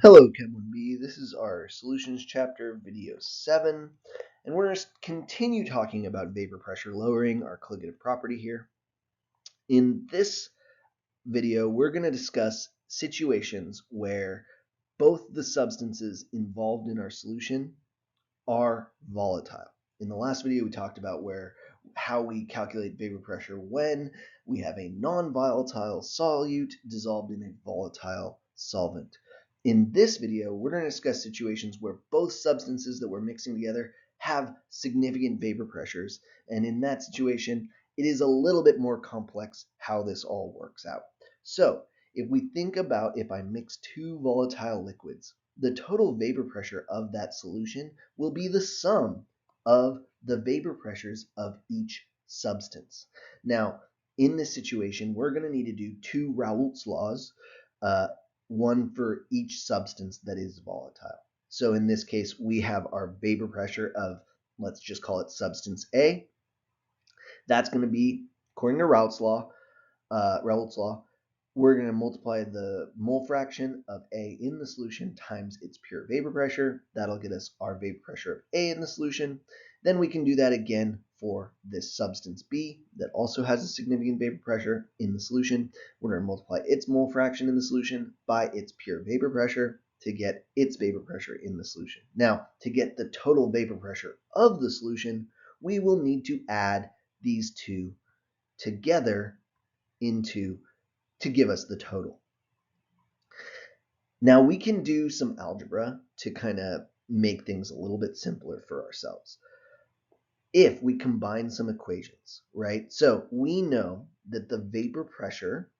Hello Chem1B, this is our solutions chapter, video 7, and we're going to continue talking about vapor pressure lowering, our colligative property here. In this video, we're going to discuss situations where both the substances involved in our solution are volatile. In the last video, we talked about how we calculate vapor pressure when we have a non-volatile solute dissolved in a volatile solvent. In this video, we're going to discuss situations where both substances that we're mixing together have significant vapor pressures, and in that situation, it is a little bit more complex how this all works out. So, if we think about if I mix two volatile liquids, the total vapor pressure of that solution will be the sum of the vapor pressures of each substance. Now, in this situation, we're going to need to do two Raoult's laws, one for each substance that is volatile. So in this case, we have our vapor pressure of, let's just call it substance A. That's going to be, according to Raoult's law, we're going to multiply the mole fraction of A in the solution times its pure vapor pressure. That'll get us our vapor pressure of A in the solution. Then we can do that again for this substance B that also has a significant vapor pressure in the solution. We're going to multiply its mole fraction in the solution by its pure vapor pressure to get its vapor pressure in the solution. Now, to get the total vapor pressure of the solution, we will need to add these two together to give us the total. Now we can do some algebra to kind of make things a little bit simpler for ourselves. If we combine some equations, right? So we know that the vapor pressure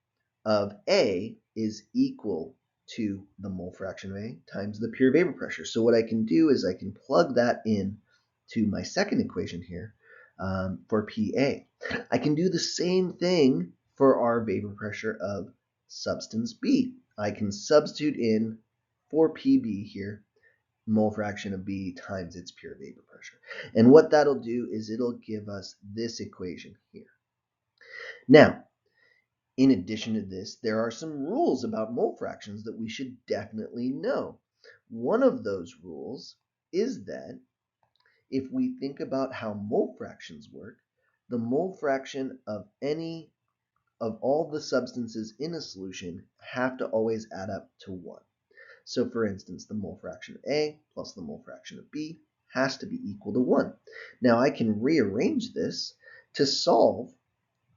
of A is equal to the mole fraction of A times the pure vapor pressure. So what I can do is I can plug that in to my second equation here for PA. I can do the same thing for our vapor pressure of substance B. I can substitute in for PB here mole fraction of B times its pure vapor pressure. And what that'll do is it'll give us this equation here. Now, in addition to this, there are some rules about mole fractions that we should definitely know. One of those rules is that if we think about how mole fractions work, the mole fraction of all the substances in a solution have to always add up to 1. So for instance, the mole fraction of A plus the mole fraction of B has to be equal to 1. Now I can rearrange this to solve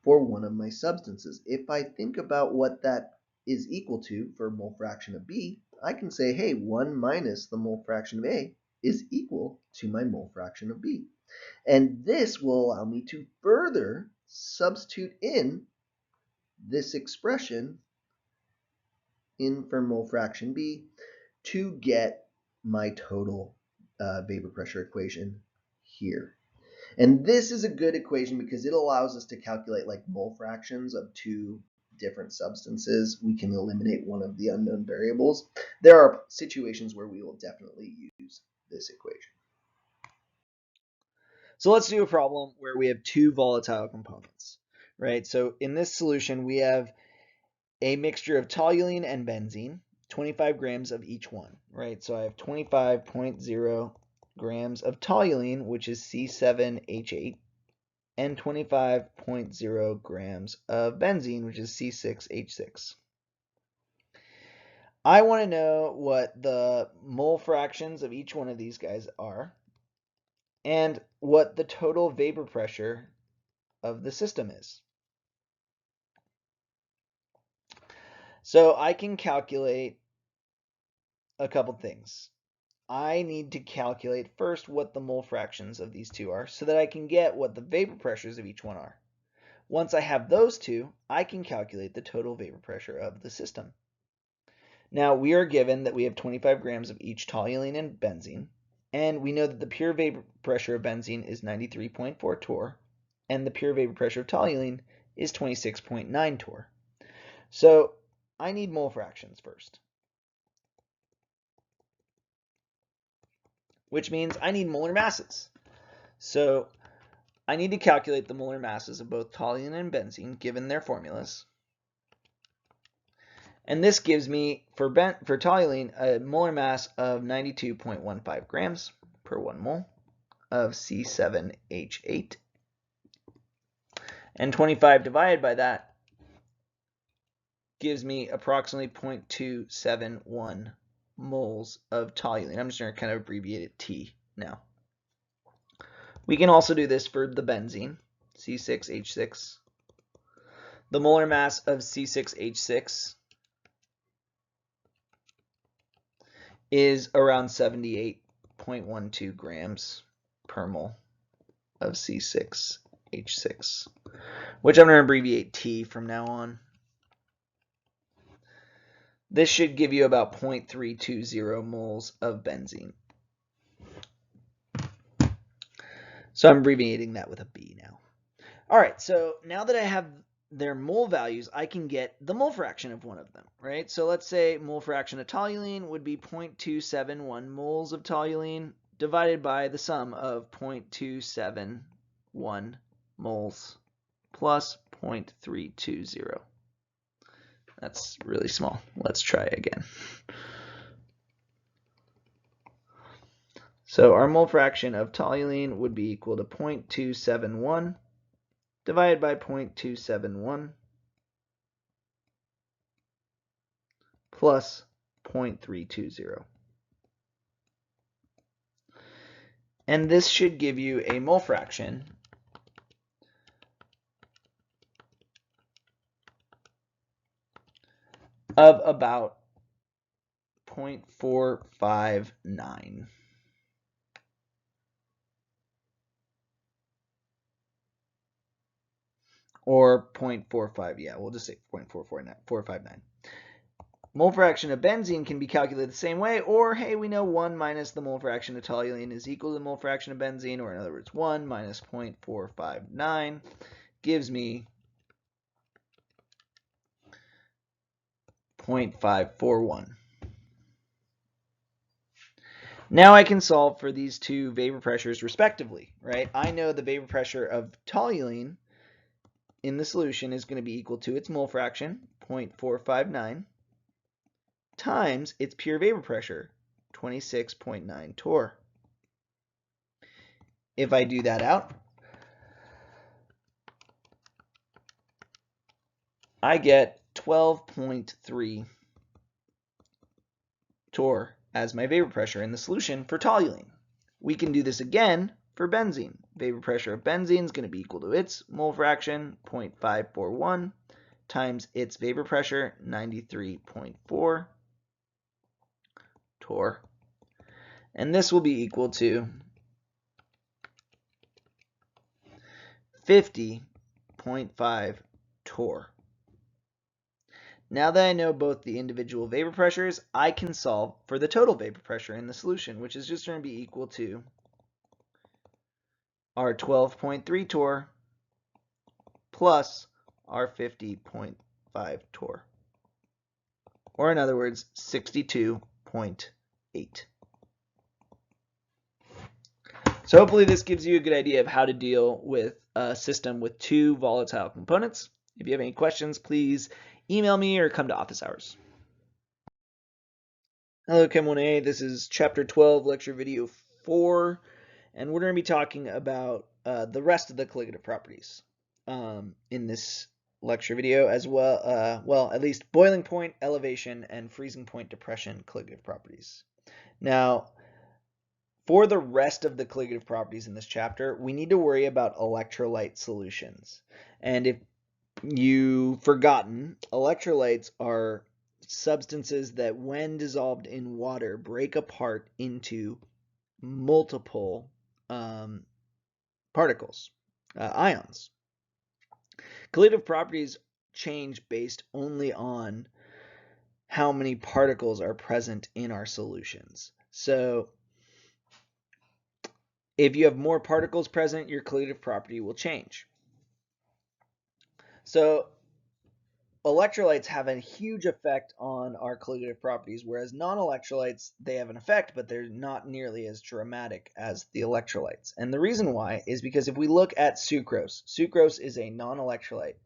for one of my substances. If I think about what that is equal to for mole fraction of B, I can say, hey, 1 minus the mole fraction of A is equal to my mole fraction of B. And this will allow me to further substitute in this expression in for mole fraction B to get my total vapor pressure equation here. And this is a good equation because it allows us to calculate like mole fractions of two different substances. We can eliminate one of the unknown variables. There are situations where we will definitely use this equation. So let's do a problem where we have two volatile components, right? So in this solution, we have a mixture of toluene and benzene, 25 grams of each one, right? So I have 25.0 grams of toluene, which is C7H8, and 25.0 grams of benzene, which is C6H6. I want to know what the mole fractions of each one of these guys are and what the total vapor pressure of the system is. So I can calculate a couple things. I need to calculate first what the mole fractions of these two are so that I can get what the vapor pressures of each one are. Once I have those two, I can calculate the total vapor pressure of the system. Now we are given that we have 25 grams of each toluene and benzene, and we know that the pure vapor pressure of benzene is 93.4 torr, and the pure vapor pressure of toluene is 26.9 torr. So I need mole fractions first, which means I need molar masses. So I need to calculate the molar masses of both toluene and benzene given their formulas. And this gives me, for toluene, a molar mass of 92.15 grams per 1 mole of C7H8. And 25 divided by that gives me approximately 0.271 moles of toluene. I'm just going to kind of abbreviate it T now. We can also do this for the benzene, C6H6. The molar mass of C6H6 is around 78.12 grams per mole of C6H6, which I'm going to abbreviate T from now on. This should give you about 0.320 moles of benzene. So I'm abbreviating that with a B now. All right, so now that I have their mole values, I can get the mole fraction of one of them, right? So let's say mole fraction of toluene would be 0.271 moles of toluene divided by the sum of 0.271 moles plus 0.320. That's really small. Let's try again. So our mole fraction of toluene would be equal to 0.271 divided by 0.271 plus 0.320. And this should give you a mole fraction of about 0.459. Or 0.45, yeah, we'll just say 0.459. Mole fraction of benzene can be calculated the same way, or hey, we know 1 minus the mole fraction of toluene is equal to the mole fraction of benzene, or in other words, 1 minus 0.459 gives me 0.541. Now I can solve for these two vapor pressures respectively, right? I know the vapor pressure of toluene in the solution is going to be equal to its mole fraction, 0.459, times its pure vapor pressure, 26.9 torr. If I do that out, I get 12.3 torr as my vapor pressure in the solution for toluene. We can do this again for benzene. Vapor pressure of benzene is going to be equal to its mole fraction, 0.541, times its vapor pressure, 93.4 torr. And this will be equal to 50.5 torr. Now that I know both the individual vapor pressures, I can solve for the total vapor pressure in the solution, which is just going to be equal to our 12.3 torr plus our 50.5 torr. Or in other words, 62.8. So hopefully this gives you a good idea of how to deal with a system with two volatile components. If you have any questions, please email me or come to office hours. Hello Chem 1A, this is chapter 12, lecture video 4, and we're going to be talking about the rest of the colligative properties in this lecture video, as well, at least boiling point, elevation, and freezing point depression colligative properties. Now, for the rest of the colligative properties in this chapter, we need to worry about electrolyte solutions. And if you've forgotten, electrolytes are substances that when dissolved in water break apart into multiple particles, ions. Colligative properties change based only on how many particles are present in our solutions. So if you have more particles present, your colligative property will change. So electrolytes have a huge effect on our colligative properties, whereas non-electrolytes, they have an effect, but they're not nearly as dramatic as the electrolytes. And the reason why is because if we look at sucrose, sucrose is a non-electrolyte,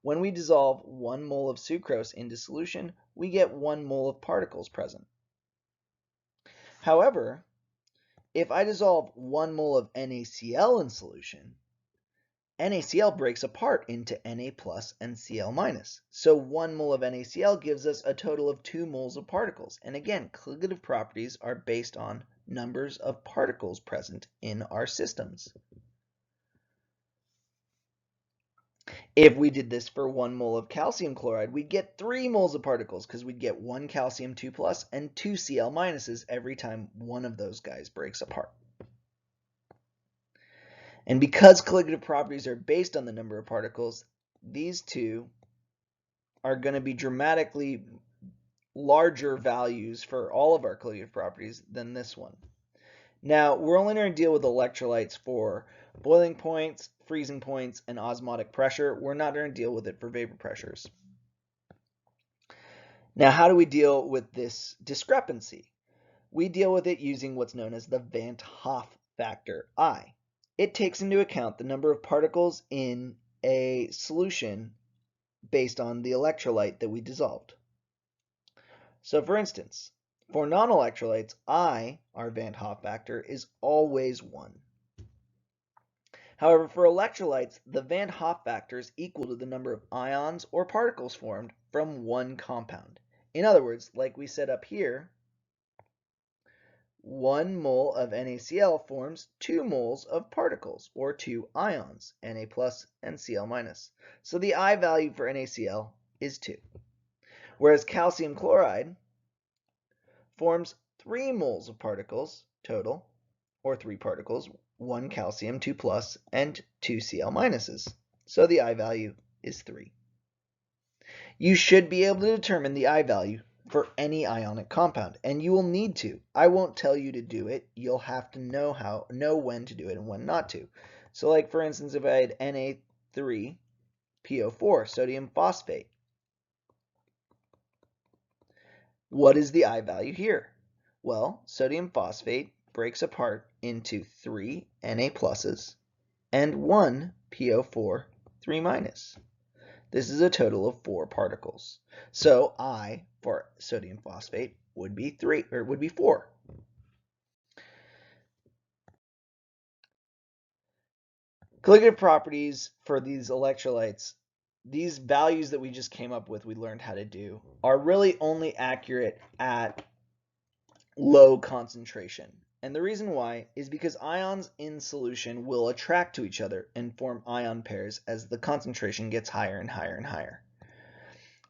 When we dissolve 1 mole of sucrose into solution, we get 1 mole of particles present. However, if I dissolve 1 mole of NaCl in solution, NaCl breaks apart into Na plus and Cl minus. So 1 mole of NaCl gives us a total of 2 moles of particles. And again, colligative properties are based on numbers of particles present in our systems. If we did this for 1 mole of calcium chloride, we'd get 3 moles of particles because we'd get 1 calcium 2 plus and 2 Cl minuses every time one of those guys breaks apart. And because colligative properties are based on the number of particles, these two are going to be dramatically larger values for all of our colligative properties than this one. Now, we're only going to deal with electrolytes for boiling points, freezing points, and osmotic pressure. We're not going to deal with it for vapor pressures. Now, how do we deal with this discrepancy? We deal with it using what's known as the Van't Hoff factor, I. It takes into account the number of particles in a solution based on the electrolyte that we dissolved. So for instance, for non-electrolytes, I, our Van't Hoff factor, is always 1. However, for electrolytes, the Van't Hoff factor is equal to the number of ions or particles formed from one compound. In other words, like we said up here, 1 mole of NaCl forms 2 moles of particles, or 2 ions, Na plus and Cl minus. So the I value for NaCl is 2. Whereas calcium chloride forms 3 moles of particles total, or 3 particles, 1 calcium 2 plus and 2 Cl minuses. So the I value is 3. You should be able to determine the I value for any ionic compound, and you will need to. I won't tell you to do it. You'll have to know when to do it and when not to. So like for instance, if I had Na3PO4, sodium phosphate, what is the I value here? Well, sodium phosphate breaks apart into 3 Na pluses and 1 PO4 3 minus. This is a total of 4 particles. So I for sodium phosphate would be 4. Colligative properties for these electrolytes, these values that we just came up with, we learned how to do, are really only accurate at low concentration. And the reason why is because ions in solution will attract to each other and form ion pairs as the concentration gets higher and higher and higher.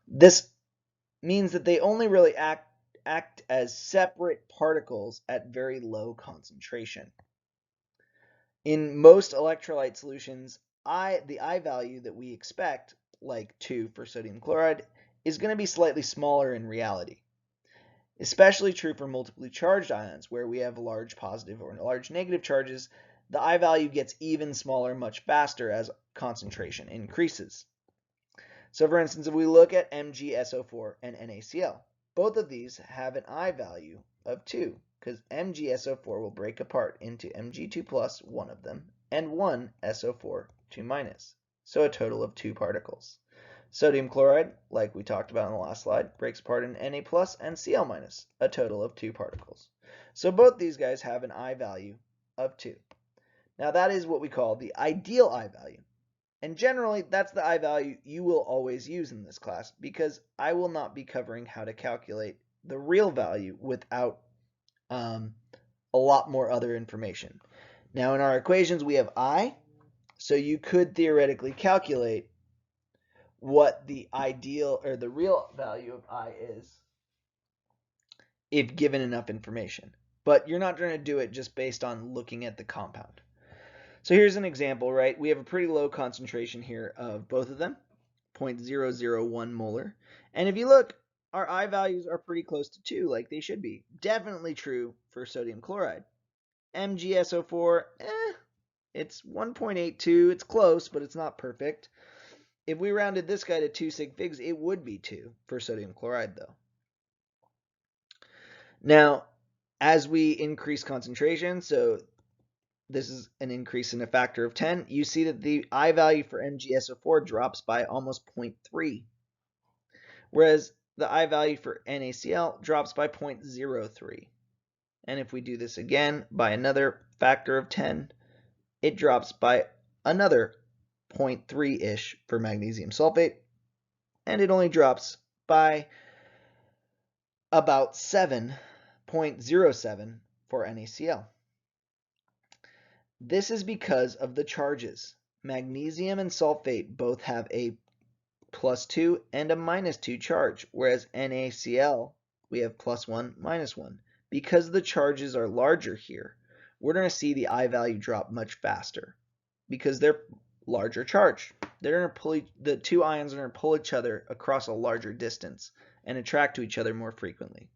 This means that they only really act as separate particles at very low concentration. In most electrolyte solutions, the I value that we expect, like 2 for sodium chloride, is going to be slightly smaller in reality. Especially true for multiply charged ions, where we have large positive or large negative charges. The I value gets even smaller much faster as concentration increases. So for instance, if we look at MgSO4 and NaCl, both of these have an I value of 2, because MgSO4 will break apart into Mg2 plus, one of them, and 1 SO4 2 minus, so a total of 2 particles. Sodium chloride, like we talked about in the last slide, breaks apart in Na plus and Cl minus, a total of 2 particles. So both these guys have an I value of 2. Now that is what we call the ideal I value. And generally, that's the I value you will always use in this class, because I will not be covering how to calculate the real value without a lot more other information. Now in our equations we have I, so you could theoretically calculate what the ideal or the real value of I is if given enough information. But you're not going to do it just based on looking at the compound. So here's an example, right? We have a pretty low concentration here of both of them, 0.001 molar. And if you look, our I values are pretty close to 2, like they should be. Definitely true for sodium chloride. MgSO4, it's 1.82. It's close, but it's not perfect. If we rounded this guy to 2 sig figs, it would be 2 for sodium chloride, though. Now, as we increase concentration, so this is an increase in a factor of 10, you see that the I value for MgSO4 drops by almost 0.3, whereas the I value for NaCl drops by 0.03. And if we do this again by another factor of 10, it drops by another 0.3-ish for magnesium sulfate, and it only drops by about 7.07 for NaCl. This is because of the charges. Magnesium and sulfate both have a +2 and a -2 charge, whereas NaCl, we have +1, -1. Because the charges are larger here, we're going to see the I value drop much faster because they're larger charged. They're going to pull, the two ions are going to pull each other across a larger distance and attract to each other more frequently.